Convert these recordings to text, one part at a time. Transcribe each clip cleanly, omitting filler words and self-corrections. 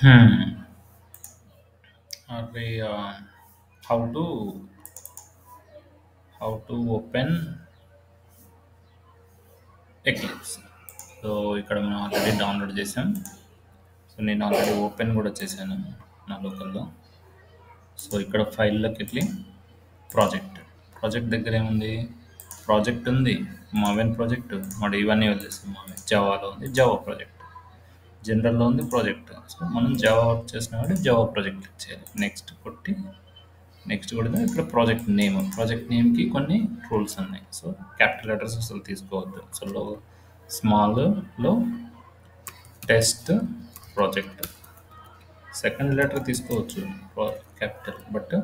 Hmm. Are we how to open Eclipse? So ఇక్కడ మనం already download చేసాం. So నేను ఆల్రెడీ ఓపెన్ కూడా చేశాను నా లోకల్లో. సో ఇక్కడ ఫైల్లోకి వెళ్ళి ప్రాజెక్ట్ దగ్గర ఏముంది? ప్రాజెక్ట్ ఉంది, మావెన్ ప్రాజెక్ట్, మరి ఇవన్నీ వదిలేస్తాం. మావెన్ జావాలో ఉంది, జావా ప్రాజెక్ట్. జనరల్‌లో ఉంది ప్రాజెక్ట్. సో, మనం జావా వర్క్ చేస్తున్నాం కాబట్టి జావా ప్రాజెక్ట్ క్లిక్ చేయాలి. నెక్స్ట్ కొట్టి నెక్స్ట్ కొడితే ఇక్కడ ప్రాజెక్ట్ నేమ్‌కి కొన్ని రూల్స్ ఉన్నాయి. సో, క్యాపిటల్ లెటర్స్ అసలు తీసుకోవద్దు. సో, స్మాల్‌లో టెస్ట్ ప్రాజెక్ట్. సెకండ్ లెటర్ తీసుకోవచ్చు capital, but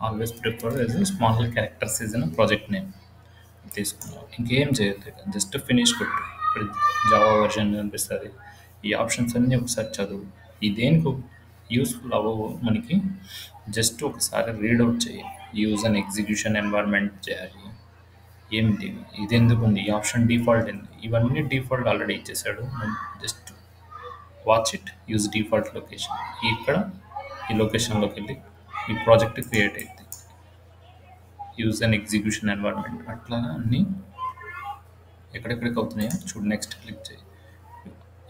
always prefer as small characters is in project name తీసుకున్నాం. ఇంకేం చేయొద్దు, జస్ట్ ఫినిష్ కొట్టు. ఇక్కడ జావా వర్షన్ కనిపిస్తుంది. ఈ ఆప్షన్స్ అన్నీ ఒకసారి చదువు. ఈ దేనికి యూస్ఫుల్ అవ్వవు మనకి, జస్ట్ ఒకసారి రీడౌట్ చేయి. యూజ్ అండ్ ఎగ్జిక్యూషన్ ఎన్వైర్న్మెంట్ చేయాలి. ఏమిటి ఇది, ఎందుకు ఉంది ఈ ఆప్షన్, డిఫాల్ట్ ఏంది, ఇవన్నీ డిఫాల్ట్ ఆల్రెడీ ఇచ్చేసాడు. Just watch it. Use default location. ఇక్కడ ఈ లొకేషన్లోకి వెళ్ళి ఈ ప్రాజెక్ట్ క్రియేట్ అయింది. యూజ్ అండ్ ఎగ్జిక్యూషన్ ఎన్వైర్న్మెంట్ అట్లా అన్నీ ఎక్కడెక్కడికి అవుతున్నాయో చూడు. నెక్స్ట్ క్లిక్ చేయి.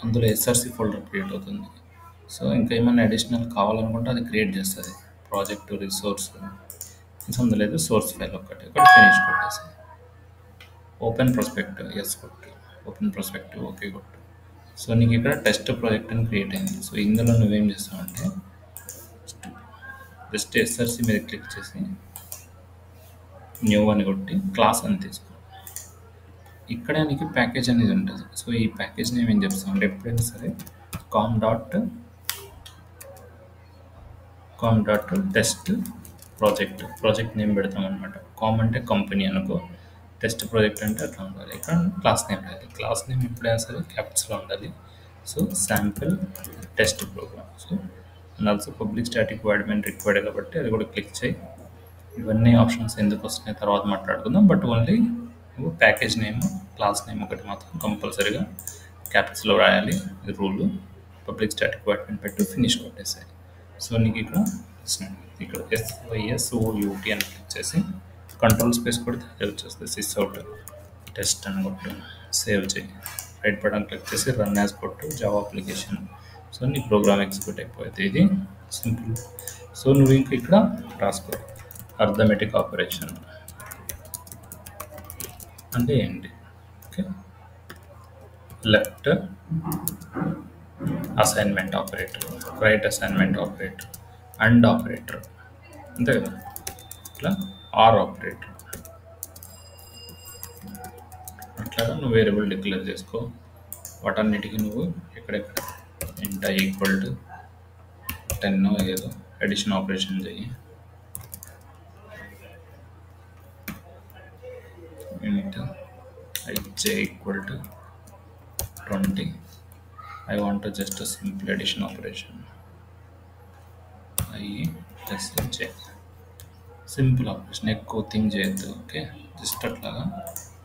అందులో ఎస్ఆర్సి ఫోల్డర్ క్రియేట్ అవుతుంది. సో ఇంకా ఏమైనా అడిషనల్ కావాలనుకుంటే అది క్రియేట్ చేస్తుంది. ప్రాజెక్ట్ రిసోర్స్ లేదు, సోర్స్ ఫైల్ ఒక్కటి ఇక్కడ ఫినిష్ కొట్టేసి ఓపెన్ ప్రాస్పెక్ట్ ఎస్ కొట్టు. ఓపెన్ ప్రాస్పెక్ట్ ఓకే కొట్టు. సో నీకు ఇక్కడ టెస్ట్ ప్రాజెక్ట్ అని క్రియేట్ అయింది. సో ఇందులో నువ్వేం చేస్తావంటే జస్ట్ ఎస్ఆర్సి మీద క్లిక్ చేసి న్యూ అని కొట్టి క్లాస్ అని తీసుకో. ఇక్కడ నీకు ప్యాకేజ్ అనేది ఉంటుంది. సో ఈ ప్యాకేజ్ నేమ్ ఏం చెప్తాం అంటే ఎప్పుడైనా సరే com dot test project name పెడతాం అనమాట. కామ్ అంటే కంపెనీ అనుకో, టెస్ట్ ప్రాజెక్ట్ అంటే అట్లా ఉండాలి. ఇక్కడ క్లాస్ నేమ్ రాయాలి. క్లాస్ నేమ్ ఎప్పుడైనా సరే క్యాపిటల్స్లో ఉండాలి. So sample test program. So and also public static void main required కాబట్టి అది కూడా క్లిక్ చేయి. ఇవన్నీ ఆప్షన్స్ ఎందుకు వస్తున్నాయి తర్వాత మాట్లాడుకుందాం. బట్ ఓన్లీ నువ్వు ప్యాకేజ్ నేమ్, క్లాస్ నేమ్ ఒకటి మాత్రం కంపల్సరీగా క్యాపిటల్స్లో రాయాలి. ఇది rule. Public static void main పెట్టి ఫినిష్ కొట్టేసాయి. సో నీకు ఇక్కడ SYSOUT అని క్లిక్ చేసి కంట్రోల్ స్పేస్ కొడితే అది వచ్చేస్తుంది. సిస్ అవుట్ టెస్ట్ అని కొట్టు, సేవ్ చేయి. రైట్ బటన్ క్లిక్ చేసి రన్ యాజ్ కొట్టు, జావా అప్లికేషన్. సో నీ ప్రోగ్రామ్ ఎగ్జిక్యూట్ అయిపోతుంది. ఇది సింపుల్. సో నువ్వు ఇంకా ఇక్కడ రాసుకో అర్థమెటిక్ ఆపరేషన్ అంటే ఏంటి. Okay, left assignment operator, right assignment operator, and operator, అంతే కదా. ఇట్లా ఆర్ ఆపరేటర్. అట్లాగా నువ్వు వేరియబుల్ డిక్లేర్ చేసుకో. వాటన్నిటికీ నువ్వు ఎక్కడెక్కడ ఇంట ఈక్వల్ టు 10 ఏదో అడిషన్ ఆపరేషన్ చెయ్యి. ఇంట ij equal to 20. I want to just a simple addition operation. I plus j. Simple operation, ఎక్కువ థింక్ చేయొద్దు. ఓకే, జస్ట్ అట్లాగా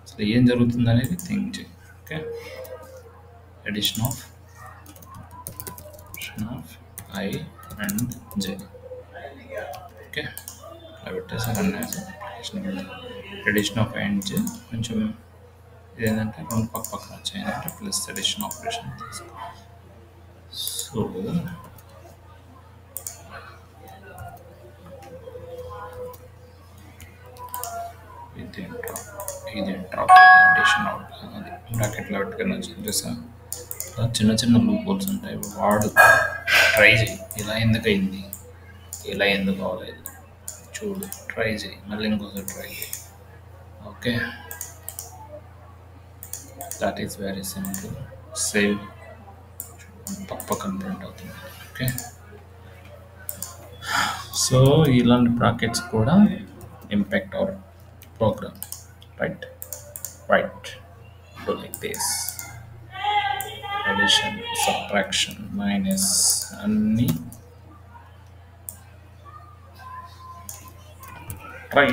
అసలు ఏం జరుగుతుంది అనేది థింక్ చేయి. Okay, addition of I and j. Okay, అలా పెట్టేసి addition of I and j. కొంచెం ఇదేంటంటే రెండు పక్కన వచ్చాయి అంటే ప్లస్ అడిషన్ ఆపరేషన్ తీసుకో. సో ఇది డ్రాప్ అడిషన్ అవుట్ అది బ్రాకెట్లో పెట్టుకుని వచ్చింది చూసా. చిన్న చిన్న లూప్ హోల్స్ ఉంటాయి, వాడు ట్రై చేయి. ఇలా ఎందుకు అయింది, ఇలా ఎందుకు అవ్వలేదు చూడు, ట్రై చేయి, మళ్ళీ ఇంకోసారి ట్రై చేయి. Okay, that is very simple. Save పక్కన ప్రింట్ అవుతుంది. ఓకే, సో ఇలాంటి బ్రాకెట్స్ కూడా impact our program, right? Do like this: addition, subtraction, minus అన్ని try